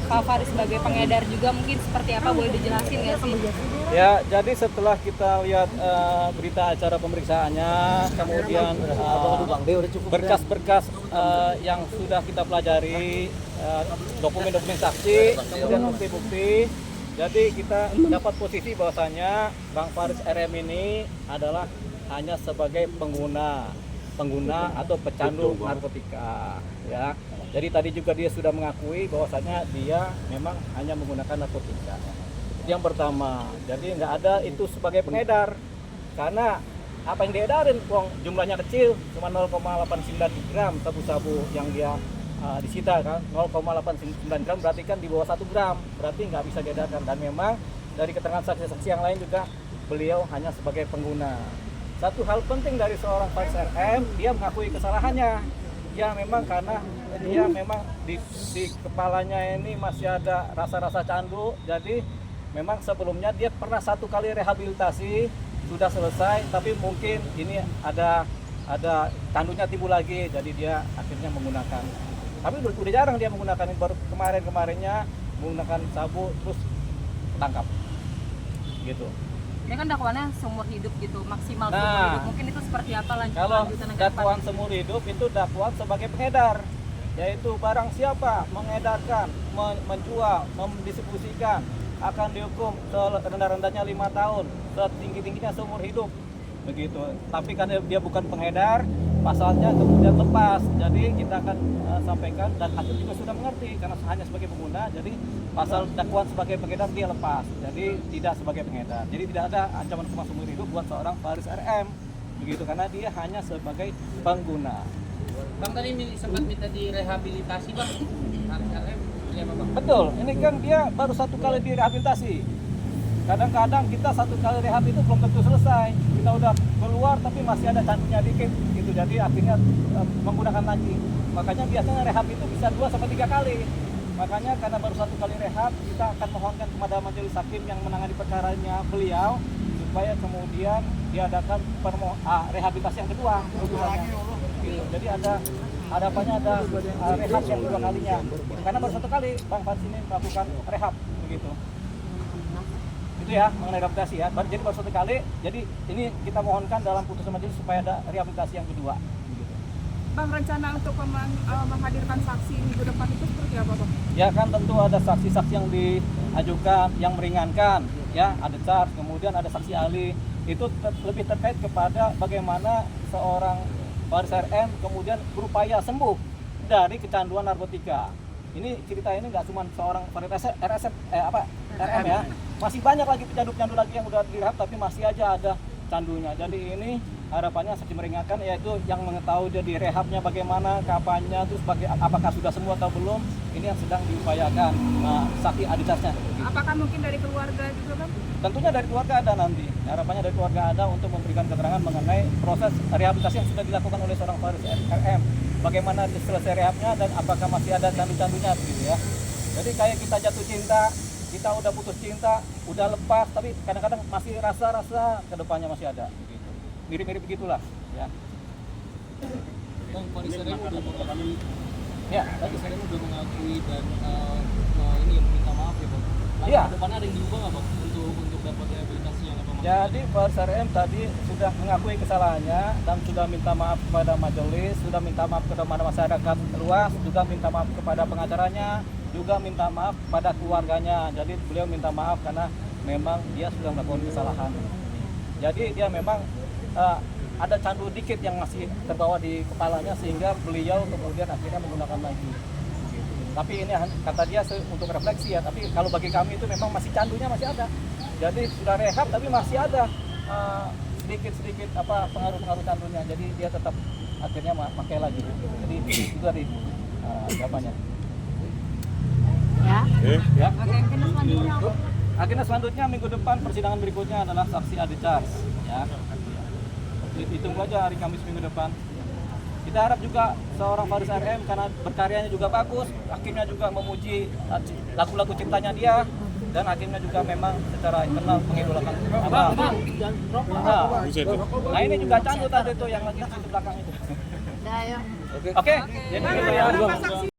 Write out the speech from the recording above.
Pak Faris sebagai pengedar juga mungkin seperti apa, boleh dijelasin nggak sih? Ya, jadi setelah kita lihat berita acara pemeriksaannya, kemudian berkas-berkas yang sudah kita pelajari, dokumen-dokumen saksi, kemudian bukti-bukti, jadi kita dapat posisi bahwasanya Bang Faris RM ini adalah hanya sebagai pengguna atau pecandu narkotika, ya. Jadi tadi juga dia sudah mengakui bahwasanya dia memang hanya menggunakan narkotika. Yang pertama, jadi nggak ada itu sebagai pengedar, karena apa yang diedarin, jumlahnya kecil, cuma 0,89 gram sabu-sabu yang dia disita kan, 0,89 gram berarti kan di bawah 1 gram, berarti nggak bisa diedarkan. Dan memang dari keterangan saksi-saksi yang lain juga beliau hanya sebagai pengguna. Satu hal penting dari seorang Faris RM, dia mengakui kesalahannya. Ya memang karena dia memang di kepalanya ini masih ada rasa-rasa candu, jadi memang sebelumnya dia pernah 1 kali rehabilitasi sudah selesai, tapi mungkin ini ada candunya timbul lagi, jadi dia akhirnya menggunakan. Tapi udah jarang dia menggunakan, baru kemarinnya menggunakan sabu terus tangkap gitu. Ini kan dakwaannya seumur hidup gitu, maksimal Nah, seumur hidup. Mungkin itu seperti apa kalau lanjutan dakwaan seumur hidup itu dakwaan sebagai pengedar, yaitu barang siapa mengedarkan, menjual, mendistribusikan akan dihukum serendah-rendahnya 5 tahun, setinggi-tingginya seumur hidup begitu. Tapi karena dia bukan pengedar, pasalnya kemudian lepas. Jadi kita akan sampaikan, dan hakim juga sudah mengerti karena hanya sebagai pengguna, jadi pasal dakwaan sebagai pengedar dia lepas, jadi tidak sebagai pengedar. Jadi tidak ada ancaman hukuman seumur hidup buat seorang Faris RM begitu, karena dia hanya sebagai pengguna. Bang tadi sempat minta direhabilitasi bang, Faris RM, ya bang? Betul, ini kan dia baru 1 kali direhabilitasi. Kadang-kadang kita 1 kali rehab itu belum tentu selesai, kita udah keluar tapi masih ada candunya dikit gitu, jadi akhirnya menggunakan lagi. Makanya biasanya rehab itu bisa 2-3 kali. Makanya karena baru 1 kali rehab, kita akan mohonkan kepada majelis hakim yang menangani perkaranya beliau supaya kemudian diadakan rehabilitasi yang kedua. Gitu. Jadi ada hadapannya ada rehab yang 2 kalinya. Karena baru 1 kali Bang Faris ini melakukan rehab begitu. Itu ya mengenai rehabilitasi ya. Jadi baru 1 kali. Jadi ini kita mohonkan dalam putusan majelis supaya ada rehabilitasi yang kedua. Bang, rencana untuk menghadirkan saksi minggu depan itu seperti apa, Bang? Ya kan tentu ada saksi-saksi yang diajukan yang meringankan, ya ada charge, kemudian ada saksi ahli. Itu lebih terkait kepada bagaimana seorang Faris RM kemudian berupaya sembuh dari kecanduan narkotika. Ini cerita ini nggak cuma seorang Faris RM ya, masih banyak lagi pecandu-pecandu lagi yang udah direhab tapi masih aja ada candunya. Jadi ini harapannya saksi meringankan, yaitu yang mengetahui dia di rehabnya bagaimana, kapannya, terus apakah sudah sembuh atau belum, ini yang sedang diupayakan saksi aditasnya. Apakah mungkin dari keluarga juga, Bang? Tentunya dari keluarga ada nanti, harapannya dari keluarga ada untuk memberikan keterangan mengenai proses rehabilitasi yang sudah dilakukan oleh seorang Faris RM, bagaimana selesai rehabnya dan apakah masih ada candu-candunya begitu ya. Jadi kayak kita jatuh cinta, kita udah putus cinta, udah lepas, tapi kadang-kadang masih rasa-rasa kedepannya masih ada begitu. Mirip-mirip begitulah ya. Bang, Faris RM udah mengakui, Ya, Faris RM udah mengakui dan ini minta maaf ya bang. Iya. Depannya ada yang diubah nggak bang untuk dapat rehabilitasi yang apa? Jadi Faris RM tadi sudah mengakui kesalahannya dan sudah minta maaf kepada majelis, sudah minta maaf kepada masyarakat luas, juga minta maaf kepada pengacaranya, juga minta maaf pada keluarganya. Jadi beliau minta maaf karena memang dia sudah melakukan kesalahan. Jadi dia memang ada candu dikit yang masih terbawa di kepalanya sehingga beliau kemudian akhirnya menggunakan lagi. Tapi ini kata dia untuk refleksi ya, tapi kalau bagi kami itu memang masih candunya masih ada. Jadi sudah rehab tapi masih ada sedikit-sedikit pengaruh-pengaruh candunya. Jadi dia tetap akhirnya pakai lagi. Jadi itu tadi jawabannya. Ya. Ya. Oke, agenda selanjutnya apa? Agenda selanjutnya minggu depan persidangan berikutnya adalah saksi adi charge. Ya. Ditunggu aja hari Kamis minggu depan. Kita harap juga seorang Faris RM karena berkaryanya juga bagus, hakimnya juga memuji lagu-lagu ciptanya dia, dan hakimnya juga memang secara internal mengidolakan. Nah ini juga candu tadi tuh yang lagi di belakang itu. Dah, ya. Oke, jadi gitu ya.